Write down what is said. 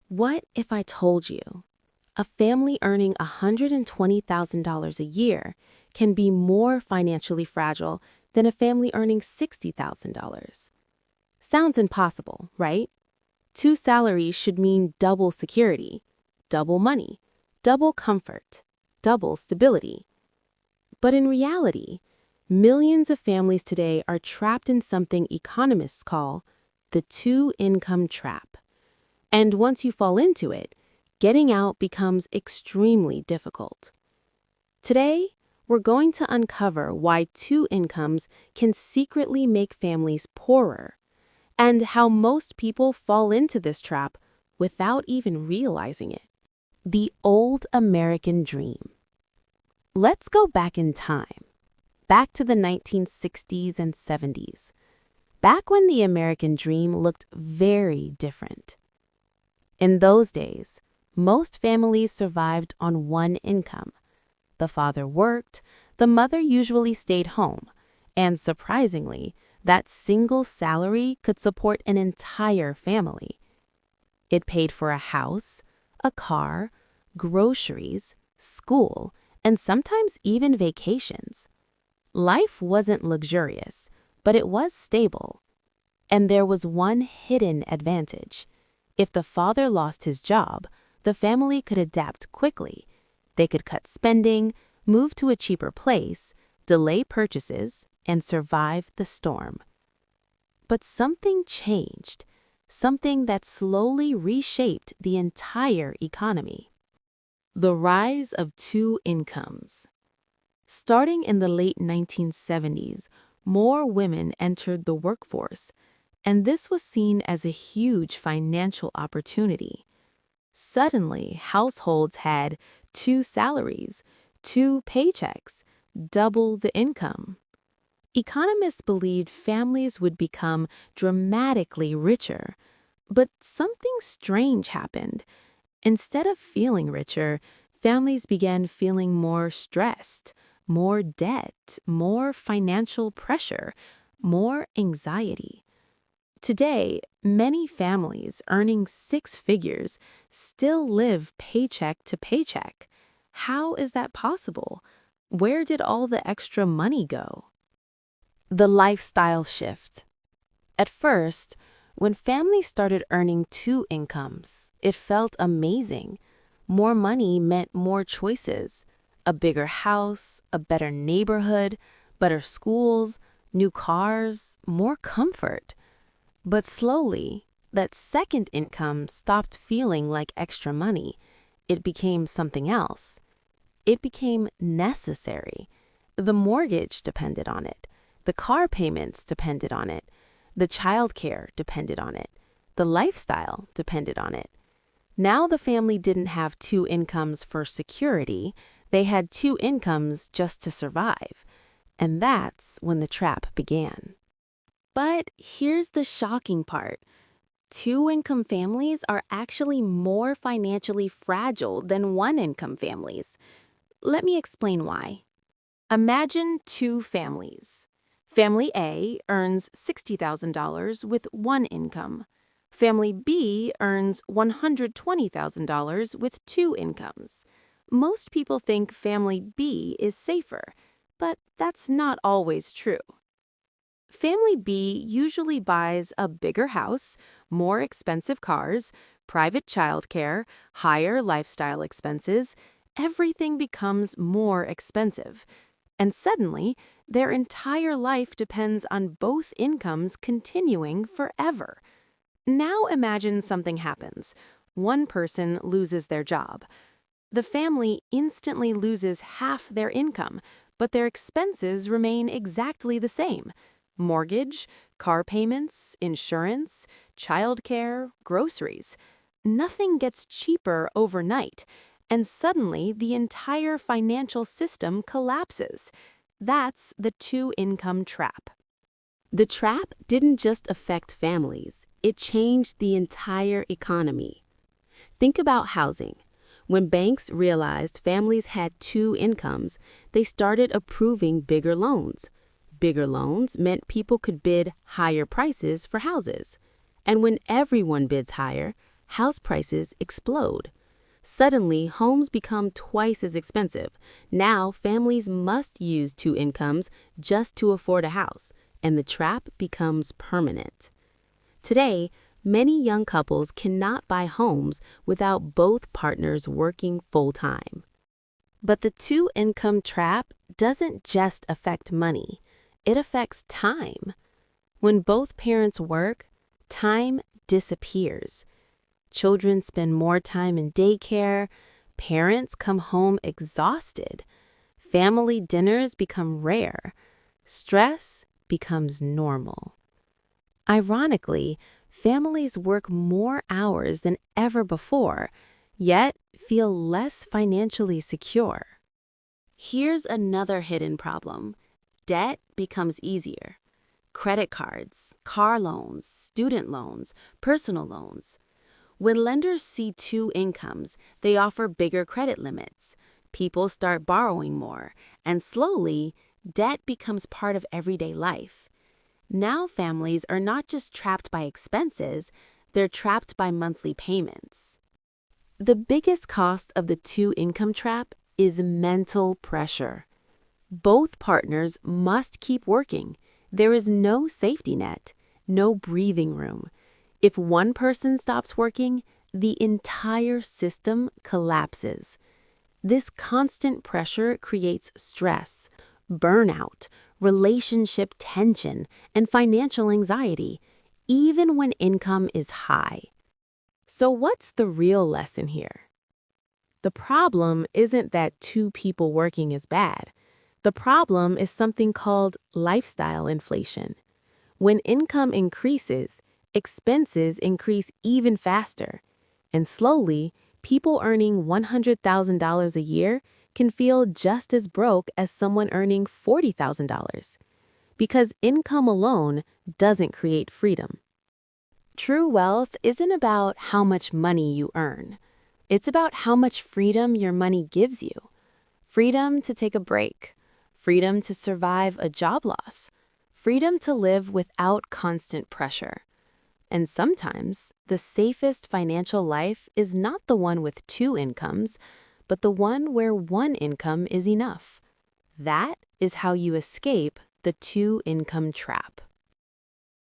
What if I told you a family earning $120,000 a year can be more financially fragile than a family earning $60,000? Sounds impossible, right? Two salaries should mean double security, double money, double comfort, double stability. But in reality, millions of families today are trapped in something economists call the two-income trap. And once you fall into it, getting out becomes extremely difficult. Today, we're going to uncover why two incomes can secretly make families poorer, and how most people fall into this trap without even realizing it. The old American dream. Let's go back in time, back to the 1960s and 70s, back when the American dream looked very different. In those days, most families survived on one income. The father worked, the mother usually stayed home, and surprisingly, that single salary could support an entire family. It paid for a house, a car, groceries, school, and sometimes even vacations. Life wasn't luxurious, but it was stable. And there was one hidden advantage. If the father lost his job, the family could adapt quickly. They could cut spending, move to a cheaper place, delay purchases, and survive the storm. But something changed, something that slowly reshaped the entire economy. The rise of two incomes. Starting in the late 1970s, more women entered the workforce, and this was seen as a huge financial opportunity. Suddenly, households had two salaries, two paychecks, double the income. Economists believed families would become dramatically richer, but something strange happened. Instead of feeling richer, families began feeling more stressed, more debt, more financial pressure, more anxiety. Today, many families earning six figures still live paycheck to paycheck. How is that possible? Where did all the extra money go? The lifestyle shift. At first, when families started earning two incomes, it felt amazing. More money meant more choices, a bigger house, a better neighborhood, better schools, new cars, more comfort. But slowly, that second income stopped feeling like extra money. It became something else. It became necessary. The mortgage depended on it. The car payments depended on it. The childcare depended on it. The lifestyle depended on it. Now the family didn't have two incomes for security. They had two incomes just to survive. And that's when the trap began. But here's the shocking part. Two-income families are actually more financially fragile than one-income families. Let me explain why. Imagine two families. Family A earns $60,000 with one income. Family B earns $120,000 with two incomes. Most people think Family B is safer, but that's not always true. Family B usually buys a bigger house, more expensive cars, private childcare, higher lifestyle expenses. Everything becomes more expensive. And suddenly, their entire life depends on both incomes continuing forever. Now imagine something happens. One person loses their job. The family instantly loses half their income, but their expenses remain exactly the same. Mortgage, car payments, insurance, childcare, groceries. Nothing gets cheaper overnight, and suddenly the entire financial system collapses. That's the two-income trap. The trap didn't just affect families, it changed the entire economy. Think about housing. When banks realized families had two incomes, they started approving bigger loans. Bigger loans meant people could bid higher prices for houses. And when everyone bids higher, house prices explode. Suddenly, homes become twice as expensive. Now, families must use two incomes just to afford a house, and the trap becomes permanent. Today, many young couples cannot buy homes without both partners working full-time. But the two-income trap doesn't just affect money. It affects time. When both parents work, time disappears. Children spend more time in daycare, parents come home exhausted, family dinners become rare, stress becomes normal. Ironically, families work more hours than ever before, yet feel less financially secure. Here's another hidden problem. Debt becomes easier. Credit cards, car loans, student loans, personal loans. When lenders see two incomes, they offer bigger credit limits. People start borrowing more, and slowly, debt becomes part of everyday life. Now families are not just trapped by expenses, they're trapped by monthly payments. The biggest cost of the two-income trap is mental pressure. Both partners must keep working. There is no safety net, no breathing room. If one person stops working, the entire system collapses. This constant pressure creates stress, burnout, relationship tension, and financial anxiety, even when income is high. So what's the real lesson here? The problem isn't that two people working is bad. The problem is something called lifestyle inflation. When income increases, expenses increase even faster. And slowly, people earning $100,000 a year can feel just as broke as someone earning $40,000. Because income alone doesn't create freedom. True wealth isn't about how much money you earn. It's about how much freedom your money gives you. Freedom to take a break. Freedom to survive a job loss. Freedom to live without constant pressure. And sometimes, the safest financial life is not the one with two incomes, but the one where one income is enough. That is how you escape the two-income trap.